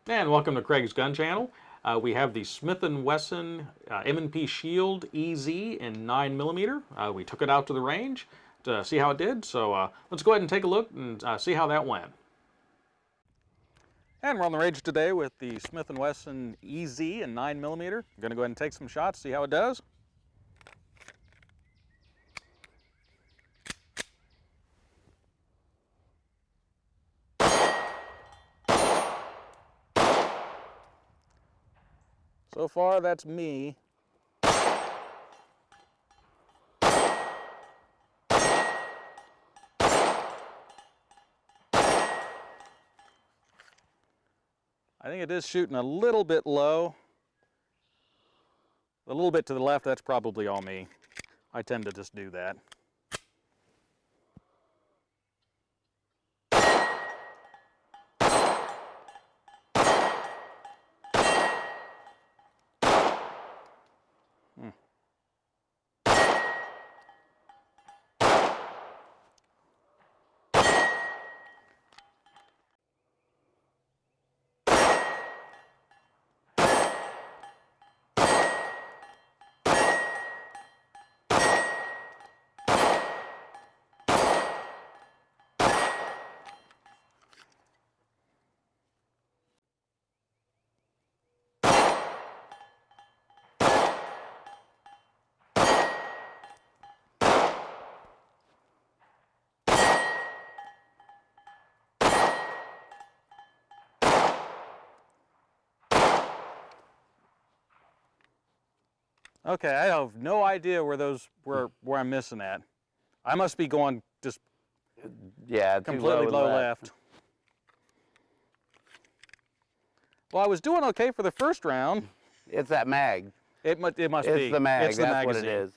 And welcome to Craig's Gun Channel. We have the Smith & Wesson M&P Shield EZ in 9mm. We took it out to the range to see how it did, so let's go ahead and take a look and see how that went. And we're on the range today with the Smith & Wesson EZ in 9mm. I'm going to go ahead and take some shots, see how it does. So far, that's me. I think it is shooting a little bit low. A little bit to the left, that's probably all me. I tend to just do that. Okay, I have no idea where I'm missing at. I must be going just completely low left. Well, I was doing okay for the first round. It's that mag. It must be. It's the mag. It's the That's magazine. what it is.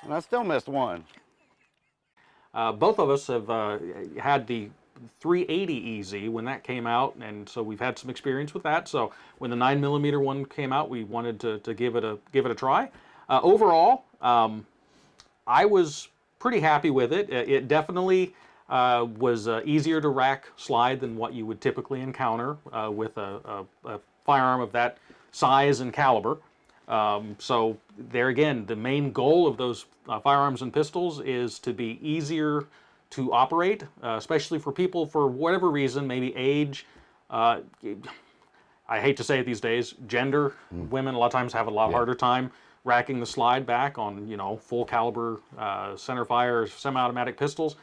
And I still missed one. Both of us have had the 380 EZ when that came out, and so we've had some experience with that. So when the 9mm one came out, we wanted to give it a try. Overall, I was pretty happy with it. It definitely was easier to rack slide than what you would typically encounter with a firearm of that size and caliber. So there again, the main goal of those firearms and pistols is to be easier to operate, especially for people, for whatever reason, maybe age, I hate to say it these days, gender. Women a lot of times have a lot harder time racking the slide back on, you know, full caliber center fire semi-automatic pistols.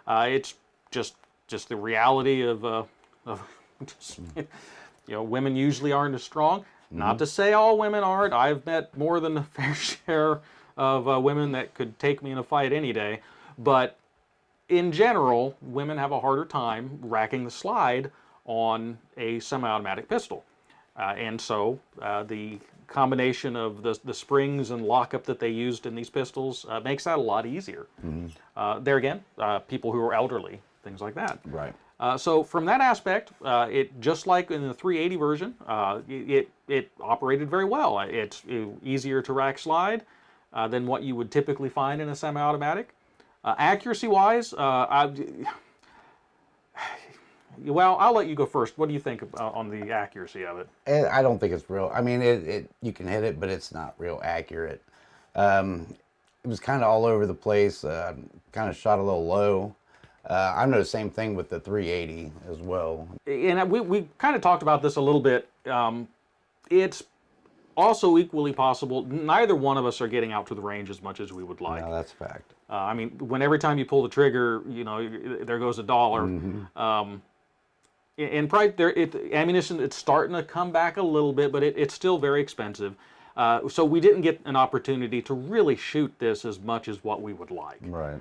It's just the reality of you know, women usually aren't as strong. Not to say all women aren't. I've met more than a fair share of women that could take me in a fight any day. But in general, women have a harder time racking the slide on a semi-automatic pistol. And so the combination of the springs and lockup that they used in these pistols makes that a lot easier. There again, people who are elderly, things like that. Right. So from that aspect, it just like in the 380 version, it operated very well. It's easier to rack slide than what you would typically find in a semi-automatic. Accuracy-wise, well, I'll let you go first. What do you think on the accuracy of it? I don't think it's real. I mean, you can hit it, but it's not real accurate. It was kind of all over the place. Kind of shot a little low. I know the same thing with the 380 as well. And we kind of talked about this a little bit. It's also equally possible, neither one of us are getting out to the range as much as we would like. No, that's a fact. I mean, when every time you pull the trigger, you know, there goes $1. And price, ammunition, it's starting to come back a little bit, but it's still very expensive. So we didn't get an opportunity to really shoot this as much as what we would like. Right.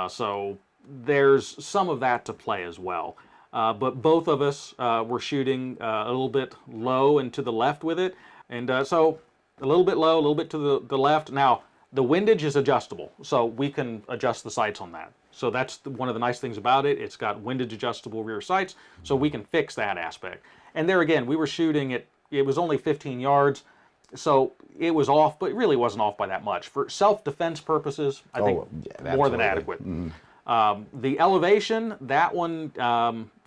So there's some of that to play as well. But both of us were shooting a little bit low and to the left with it. And so a little bit low, a little bit to the left. Now, the windage is adjustable, so we can adjust the sights on that. So that's one of the nice things about it. It's got windage adjustable rear sights, so we can fix that aspect. And there again, we were shooting it was only 15 yards, so it was off, but it really wasn't off by that much. For self-defense purposes, I think more than adequate. The elevation, that one,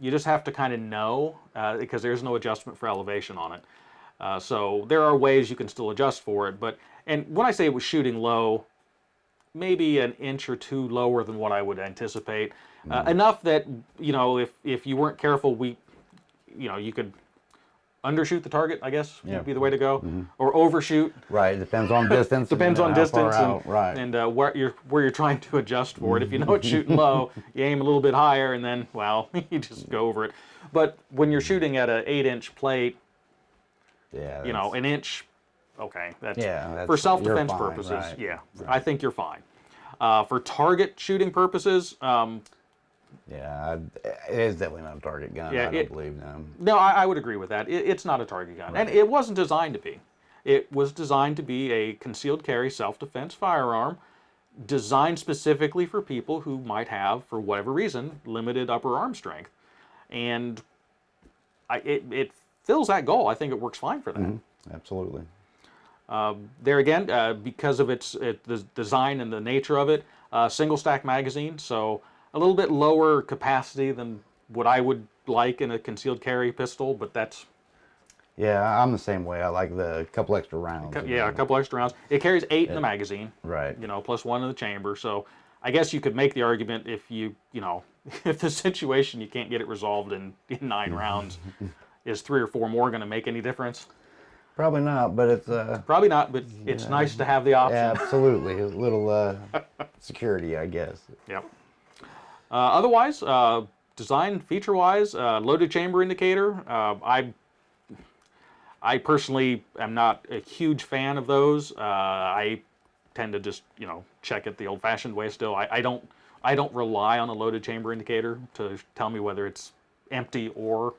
you just have to kind of know because there's no adjustment for elevation on it. So there are ways you can still adjust for it. And when I say it was shooting low, maybe an inch or two lower than what I would anticipate. Enough that, if you weren't careful, you could undershoot the target, I guess, would be the way to go, or overshoot. Right, depends on distance. Depends on distance and where you're trying to adjust for it. If you know it's shooting low, you aim a little bit higher, and then, well, you just go over it. But when you're shooting at an 8-inch plate, an inch, okay, that's for self-defense purposes. Right. Yeah, right. I think you're fine. For target shooting purposes, it is definitely not a target gun. I don't believe no. No, I would agree with that. It's not a target gun, and it wasn't designed to be. It was designed to be a concealed carry self-defense firearm, designed specifically for people who might have, for whatever reason, limited upper arm strength, and it fills that goal. I think it works fine for that. Absolutely. There again, because of the design and the nature of it, single stack magazine, so a little bit lower capacity than what I would like in a concealed carry pistol, but that's... Yeah, I'm the same way. I like the couple extra rounds. Yeah, a couple extra rounds. It carries 8 in the magazine. Right. Plus 1 in the chamber, so I guess you could make the argument if if the situation you can't get it resolved in 9 rounds, is 3 or 4 more going to make any difference? Probably not, but it's... Probably not, but it's nice to have the option. Yeah, absolutely. A little security, I guess. Yep. Otherwise, design feature-wise, loaded chamber indicator, I personally am not a huge fan of those. I tend to just, check it the old-fashioned way still. I don't rely on a loaded chamber indicator to tell me whether it's empty or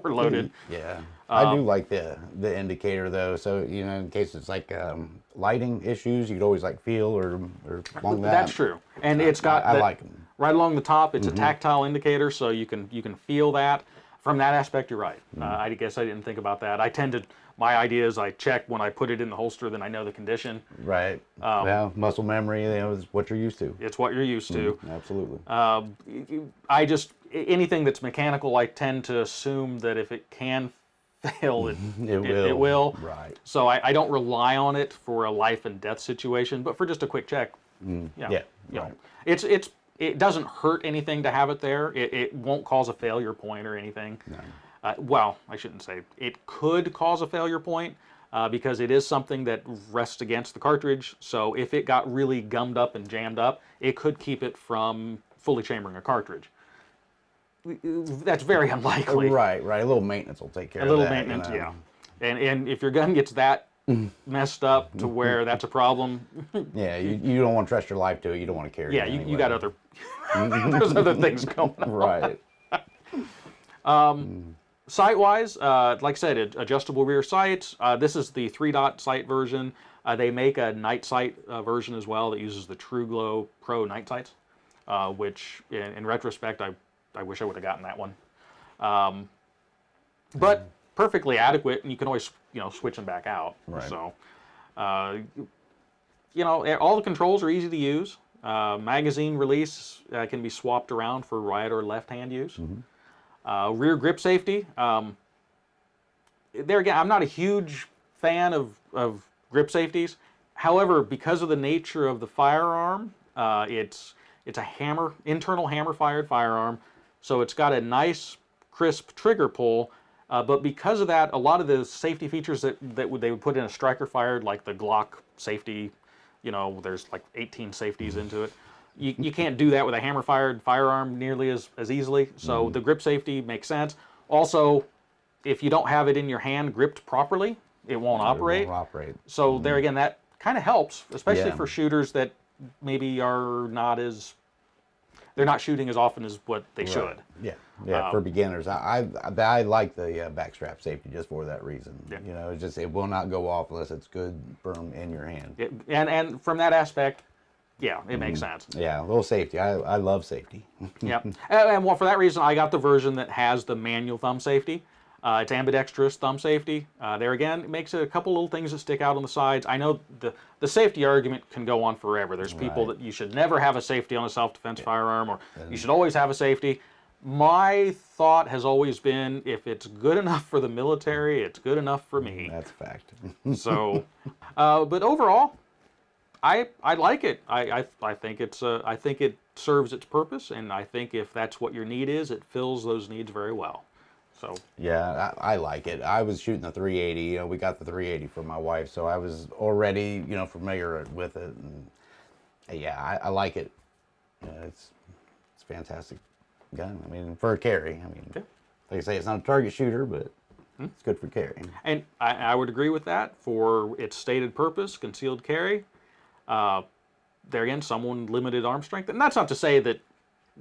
loaded. Yeah, I do like the indicator though. So in case it's like lighting issues, you could always feel or along that. That's true, and it's got I like them right along the top. It's a tactile indicator, so you can feel that. From that aspect, you're right. I guess I didn't think about that. My idea is I check when I put it in the holster, then I know the condition. Right. Muscle memory is what you're used to. It's what you're used to. Absolutely. Anything that's mechanical, I tend to assume that if it can fail, it will. Right. So I don't rely on it for a life and death situation, but for just a quick check. It doesn't hurt anything to have it there. It won't cause a failure point or anything. No. Well, I shouldn't say. It could cause a failure point because it is something that rests against the cartridge. So if it got really gummed up and jammed up, it could keep it from fully chambering a cartridge. That's very unlikely. Right. A little maintenance will take care of that. A little maintenance, yeah. And if your gun gets that messed up to where that's a problem. Yeah, you don't want to trust your life to it. You don't want to carry it. Yeah, you got other... There's other things going on. Right. Sight-wise, like I said, adjustable rear sights. This is the 3-dot sight version. They make a night sight version as well that uses the True Glow Pro night sights, which, in retrospect, I wish I would have gotten that one. But perfectly adequate, and you can always, switch them back out. Right. So, all the controls are easy to use. Magazine release can be swapped around for right or left-hand use. Rear grip safety. There again, I'm not a huge fan of grip safeties. However, because of the nature of the firearm, it's a internal hammer-fired firearm, so it's got a nice, crisp trigger pull. But because of that, a lot of the safety features that they would put in a striker-fired, like the Glock safety, there's like 18 safeties into it. You can't do that with a hammer-fired firearm nearly as easily, so the grip safety makes sense. Also, if you don't have it in your hand gripped properly, it won't operate. So there again, that kind of helps, especially for shooters that maybe are not as they're not shooting as often as what they should. Yeah, yeah. For beginners, I like the backstrap safety just for that reason. Yeah. You know, it will not go off unless it's good, firm in your hand. And from that aspect, yeah, it makes sense. Yeah, a little safety. I love safety. Yeah, and well, for that reason, I got the version that has the manual thumb safety. It's ambidextrous thumb safety. There again, it makes a couple little things that stick out on the sides. I know the safety argument can go on forever. There's people that you should never have a safety on a self-defense firearm, or you should always have a safety. My thought has always been, if it's good enough for the military, it's good enough for me. That's a fact. So, but overall, I like it. I think I think it serves its purpose, and I think if that's what your need is, it fills those needs very well. So yeah, I like it. I was shooting the 380. You know, we got the 380 for my wife, so I was already, you know, familiar with it. And yeah, I like it. It's a fantastic gun. I mean, for a carry. I mean, like I say, it's not a target shooter, but it's good for carrying. And I would agree with that for its stated purpose, concealed carry. There again, someone limited arm strength, and that's not to say that,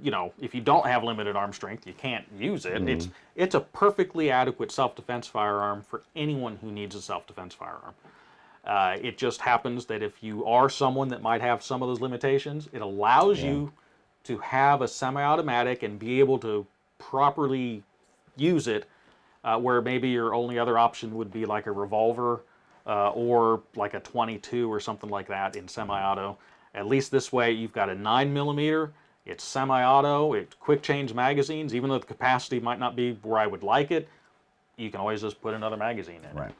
you know, if you don't have limited arm strength, you can't use it. It's a perfectly adequate self-defense firearm for anyone who needs a self-defense firearm. It just happens that if you are someone that might have some of those limitations, it allows you to have a semi-automatic and be able to properly use it, where maybe your only other option would be like a revolver or like a 22 or something like that in semi-auto. At least this way, you've got a 9mm. It's semi-auto, it's quick change magazines. Even though the capacity might not be where I would like it, you can always just put another magazine in it.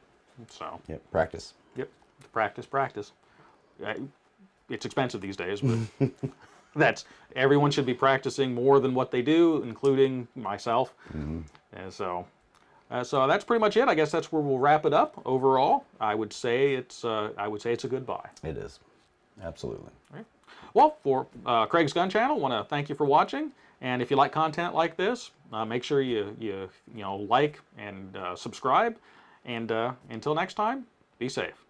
So. Yep, practice. Yep, practice. It's expensive these days, but everyone should be practicing more than what they do, including myself. And so that's pretty much it. I guess that's where we'll wrap it up. Overall, I would say it's a good buy. It is, absolutely. All right. Well, for Craig's Gun Channel, I want to thank you for watching. And if you like content like this, make sure you like and subscribe. And until next time, be safe.